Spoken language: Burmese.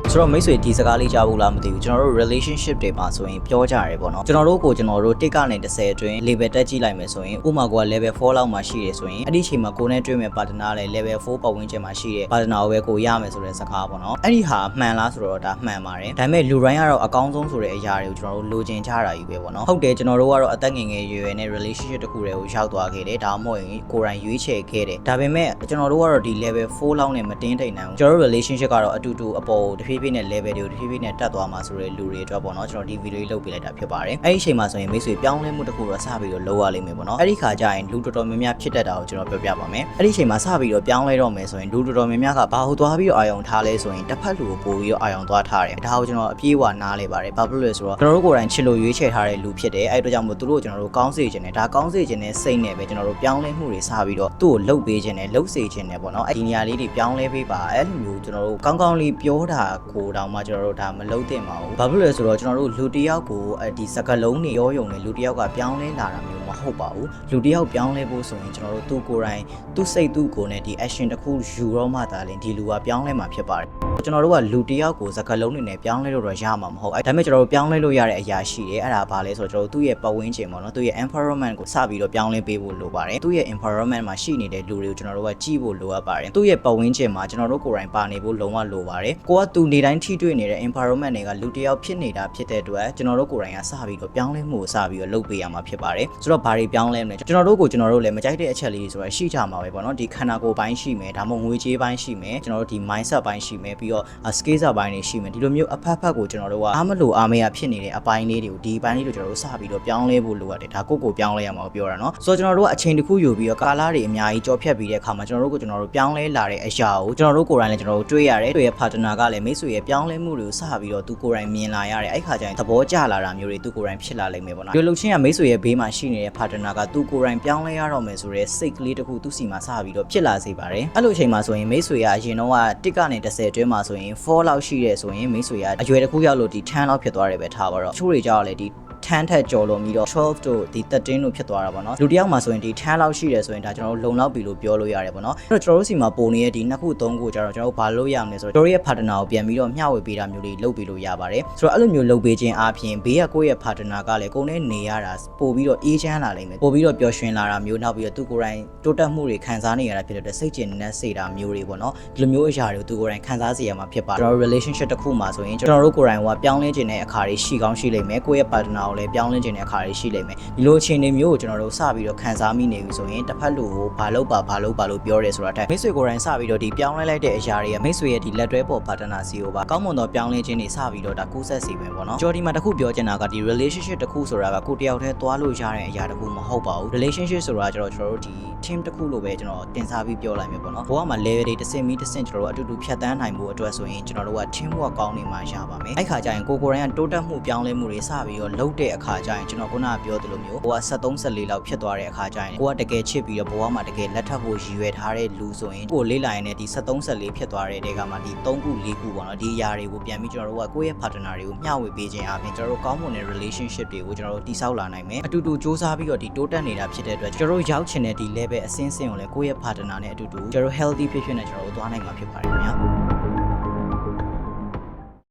ဆိုတော့မိတ်ဆွေဒီစကားလေးကြားဖို့လားမသိဘူးကျွန်တော်တို့ relationship တွေမှာဆိုရင်ပြောကြရတယ်ပေါ့နော်ကျွန်တော်တို့တစ်ကနေ30အတွင်း level တက်ကြည့်လိုက်မယ်ဆိုရင်ဥမာကိုက level 4လောက်မှာရှိတယ်ဆိုရင်အဲ့ဒီအချိန်မှာကိုနဲ့တွေ့မဲ့ partner လည်း level 4ပတ်ဝန်းကျင်မှာရှိတဲ့ partner ကိုပဲကိုရမယ်ဆိုတဲ့စကားပေါ့နော်အဲ့ဒီဟာမှန်လားဆိုတော့ဒါမှန်ပါတယ်ဒါပေမဲ့လူတိုင်းကတော့အကောင်းဆုံးဆိုတဲ့အရာတွေကိုကျွန်တော်တို့လိုချင်ကြတာကြီးပဲပေါ့နော်ဟုတ်တယ်ကျွန်တော်တို့ကတော့အသက်ငယ်ငယ်ရွယ်ရွယ်နဲ့ relationship တစ်ခုတည်းကိုရောက်သွားခဲ့တယ်ဒါမှမဟုတ်ရင်ကိုယ်တိုင်ရွေးချယ်ခဲ့တယ်ဒါပေမဲ့ကျွန်တော်တို့ကတော့ဒီ level 4လောက်နဲ့မတင်းထိန်နိုင်ဘူးကျွန်တော်တို့ relationship ကတော့အတူတူအပေါ်တဖြည်းဖြည်းနဲ့ level တွေကိုတဖြည်းဖြည်းနဲ့တက်သွားမှာဆိုတဲ့လူတွေအတွက်ပေါ့နော်ကျွန်တော်ဒီ video လေးလုပ်ပြလိုက်တာဖြစ်ပါတယ်အဲ့ဒီအချိန်မှာဆိုရင်မိတ်ဆွေပြောင်းလဲမှုတစ်ခုတော့စပြီးတော့လုပ်ရလိမ့်မယ်ပေါ့နော်အဲ့ဒီခါကျရင်လူတော်တော်များများဖြစ်တတ်တာကိုကျွန်တော်ပြောပြပါမယ်အဲ့ဒီအချိန်မှာစပြီးတော့ပြောင်းလဲတော့မယ်ဆိုရင်လူတော်တော်များများကဘာလို့သွားပြီးတော့အာရုံထားလဲဆိုရင်တစ်ဖက်လူကိုပို့ပြီးတော့အာရုံသွားထားတယ်ဒါကိုကျွန်တော်အပြေးအဝနားလဲပါတယ်ဘာဖြစ်လို့လဲဆိုတော့ကျွန်တော်တို့ကိုယ်တိုင်ချစ်လို့ရွေးချယ်ထားတဲ့လူဖြစ်တယ်အဲ့အတွက်ကြောင့်မို့သူတို့ကျွန်တော်တို့ကောင်းစေခြင်းနဲ့ဒါကောင်းစေခြင်းနဲ့စိတ်နဲ့ပဲကျွန်တော်တို့ပြောင်းလဲမှုတွေစပြီးတော့သူ့ကိုလှုပ်ပေးခြင်းနဲ့လှုပ်စေခြင်းနဲ့ပေါ့နော်ဒီနေရာလေးတွေပြောင်းလဲပေးပါအဲ့လိုမျိုးကျွန်တော်တို့ကောင်းကောင်းလေးပြောတာကိုတောင်မှကျွန်တော်တို့ဒါမလုပ်သင့်ပါဘူးဘာဖြစ်လို့လဲဆိုတော့ကျွန်တော်တို့လူတစ်ယောက်ကိုဒီစကားလုံးတွေရောယုံနဲ့လူတစ်ယောက်ကပြောင်းလဲလာတာမျိုးမဟုတ်ပါဘူးလူတစ်ယောက်ပြောင်းလဲဖို့ဆိုရင်ကျွန်တော်တို့သူ့ကိုယ်တိုင်သူ့စိတ်သူ့ကိုယ်နဲ့ဒီ action တစ်ခုယူတော့မှသာလင်ဒီလူကပြောင်းလဲမှာဖြစ်ပါတယ်ကျွန်တော်တို့ကလူတစ်ယောက်ကိုစကားလုံးတွေနဲ့ပြောင်းလဲလို့တော့ရမှာမဟုတ်ဒါပေမဲ့ကျွန်တော်တို့ပြောင်းလဲလို့ရတဲ့အရာရှိတယ်အဲ့ဒါဘာလဲဆိုတော့ကျွန်တော်တို့သူ့ရဲ့ပတ်ဝန်းကျင်ပေါ့နော်သူ့ရဲ့ environment ကိုစပြီးတော့ပြောင်းလဲပေးဖို့လိုပါတယ်သူ့ရဲ့ environment မှာရှိနေတဲ့လူတွေကိုကျွန်တော်တို့ကကြည့်ဖို့လိုအပ်ပါတယ်သူ့ရဲ့ပတ်ဝန်းကျင်မှာကျွန်တော်တို့ကိုယ်တိုင်ပါနေဖို့လုံးဝလိုပါတယ်ကိုကသူနေတိုင်းထိတွေ့နေတဲ့ environment တွေကလူတစ်ယောက်ဖြစ်နေတာဖြစ်တဲ့အတွက်ကျွန်တော်တို့ကိုယ်တိုင်ကစပြီးတော့ပြောင်းလဲမှုကိုစပြီးတော့လုပ်ပေးရမှာဖြစ်ပါတယ်ဆိုတော့ဘာတွေပြောင်းလဲမလဲကျွန်တော်တို့လည်းမကြိုက်တဲ့အချက်လေးတွေဆိုတာရှိကြမှာပဲပေါ့နော်ဒီခန္ဓာကိုယ်ပိုင်းရှိမယ်ဒါမှမဟုတ်ငွေကြေးပိုင်းရှိမယ်ကျွန်တော်တို့ဒီ mindset ပိုင်းရှိမယ်ပြီးတော့ skill ပိုင်းတွေရှိမယ်ဒီလိုမျိုးအဖက်ကိုကျွန်တော်တို့ကအားမလို့အားမရဖြစ်နေတဲ့အပိုင်းလေးတွေကိုဒီအပိုင်းလေးတွေကျွန်တော်တို့စပြီးတော့ပြောင်းလဲဖို့လိုအပ်တယ်ဒါကိုပြောင်းလဲရမှာပြောတာเนาะဆိုတော့ကျွန်တော်တို့ကအချိန်တစ်ခုယူပြီးတော့ကာလတွေအများကြီးကြော်ဖြတ်ပြီးတဲ့အခါမှာကျွန်တော်တို့ပြောင်းလဲလာတဲ့အရာကိုကျွန်တော်တို့ကိုယ်တိုင်လည်းကျွန်တော်တို့တွေးရတယ်သူရဲ့ partner ကလည်းမိတ်ဆွေရဲ့ပြောင်းလဲမှုတွေကိုစပြီးတော့သူကိုယ်တိုင်မြင်လာရတယ်အဲ့ခါကျရင်သဘောကျလာတာမျိုးတွေသူကိုယ်တိုင်ဖြစ်လာလိမ့်မယ်ပေါ့နော်ဒီလိုချင်းကမိတ်ဆွေရဲ့ဘေးမှာရှိနေတဲ့ partner ကသူကိုယ်တိုင်ပြောင်းလဲရတော့မယ်ဆိုတဲ့စိတ်ကလေးတစ်ခုသူ့စီမှာစပြီးတော့ဖြစ်လာစေပါတယ်အဲ့လိုအချိန်မှာဆိုရင်မိတ်ဆွေကအရင်တော့တစ်ကနေ30အတွင်းမှာဆိုရင်4လောက်ရှိတယ်ဆိုရင်မိတ်ဆွေကအရွယ်တစ်ခုရောက်လို့ဒီ10လောက်ဖြစ်သွားတယ်ပဲထားပါတော့ချိုးတွေကြောက်ရလေဒီ10ထက်ကျော်လို့ပြီးတော့12တို့ဒီ13တို့ဖြစ်သွားတာပေါ့နော်လူတစ်ယောက်မှာဆိုရင်ဒီ10လောက်ရှိတယ်ဆိုရင်ဒါကျွန်တော်တို့လုံလောက်ပြီလို့ပြောလို့ရတယ်ပေါ့နော်အဲ့တော့ကျွန်တော်တို့စီမှာပုံနေတဲ့ဒီ2ခု3ခုကျတော့ကျွန်တော်တို့ဘာလို့ရမလဲဆိုတော့ကျွန်တော်ရဲ့ partner ကိုပြန်ပြီးတော့မျှဝေပေးတာမျိုးတွေလုပ်ပေးလို့ရပါတယ်ဆိုတော့အဲ့လိုမျိုးလုပ်ပေးခြင်းအပြင်ဘေးကကိုယ့်ရဲ့ partner ကလည်းကိုယ်နဲ့နေရတာပို့ပြီးတော့အေးချမ်းလာလိမ့်မယ်ပို့ပြီးတော့ပျော်ရွှင်လာတာမျိုးနောက်ပြီးတော့သူကိုယ်တိုင်တိုးတက်မှုတွေခံစားနေရတာဖြစ်တဲ့စိတ်ကျဉ်နဲ့စေတာမျိုးတွေပေါ့နော်ဒီလိုမျိုးအရာတွေကိုသူကိုယ်တိုင်ခံစားစေရမှာဖြစ်ပါတယ်ကျွန်တော် relationship တစ်ခုမှာဆိုရင်ကျွန်တော်တို့ကိုယ်တိုင်ကပြောင်းလဲခြင်းတဲ့အခါတွေရှိကောင်းရှိလိမ့်မယ်ကိုယ့်ရဲ့ partner ကိုလည်းပြောင်းလဲခြင်းတဲ့အခါတွေရှိလိမ့်မယ်ဒီလိုအခြေအနေမျိုးကိုကျွန်တော်တို့စပြီးတော့ခံစားမိနေပြီဆိုရင်တစ်ဖက်လူကိုဘာလို့ပြောရဲဆိုတာတဲ့မိတ်ဆွေကိုယ်တိုင်စပြီးတော့ဒီပြောင်းလဲလိုက်တဲ့အရာတွေကမိတ်ဆွေရဲ့ဒီလက်တွဲပေါ် partner စီကိုပါကောင်းမွန်သောပြောင်းလဲခြင်းတွေစပြီးတော့ဒါကူးဆက်စီပဲပေါ့နော်ကြော်ဒီမှာတစ်ခုပြောချင်တာကဒီ relationship တစ်ခုဆိုတာကကိုတယောက်တည်းသွားလို့ရတဲ့အရာတစ်ခုမဟုတ်ပါဘူး relationship ဆိုတာကျွန်တော်တို့ဒီ team တစ်ခုလို့ပဲကျွန်တော်တင်စားပြီးပြောလိုက်မယ်ပေါ့နော်ဘဝမှာ level တွေတစ်ဆင့်ပြီးတစ်ဆင့်ကျွန်တော်တို့အတူတူဖြတ်တန်းနိုင်ဖို့အတွက်ဆိုရင်ကျွန်တော်တို့က team work ကောင်းနေမှရပါမယ်အဲ့ခါကျရင်ကိုယ်တိုင်ကတိုးတက်မှုပြောင်းလဲမှုတွေစပြီးတော့လုပ်တဲ့အခါကျရင်ကျွန်တော်ခုနကပြောသလိုမျိုးကိုက73 74လောက်ဖြစ်သွားတဲ့အခါကျရင်ကိုကတကယ်ချစ်ပြီးတော့ဘဝမှာတကယ်လက်ထပ်ဖို့ရည်ရွယ်ထားတဲ့လူဆိုရင်ကိုလေးလာရင်လည်းဒီ73 74ဖြစ်သွားတဲ့တဲကမှဒီ3ခု4ခုပေါ့နော်ဒီအရာတွေကိုပြန်ပြီးကျွန်တော်တို့ကကိုယ့်ရဲ့ partner တွေကိုမျှဝေပေးခြင်းအပြင်ကျွန်တော်တို့ကောင်းမွန်တဲ့ relationship တွေကိုကျွန်တော်တို့တည်ဆောက်လာနိုင်မယ်အတူတူစူးစမ်းပြီးတော့ဒီတိုးတက်နေတာဖြစ်တဲ့အတွက်ကျွန်တော်တို့ရောက်ချင်တဲ့ဒီ level အဆင့်ဆင့်ကိုလည်းကိုယ့်ရဲ့ partner နဲ့အတူတူကျွန်တော်တို့ healthy ဖြစ်ဖြစ်နဲ့ကျွန်တော်တို့သွားနိုင်မှာဖြစ်ပါတယ်ခင်ဗျာ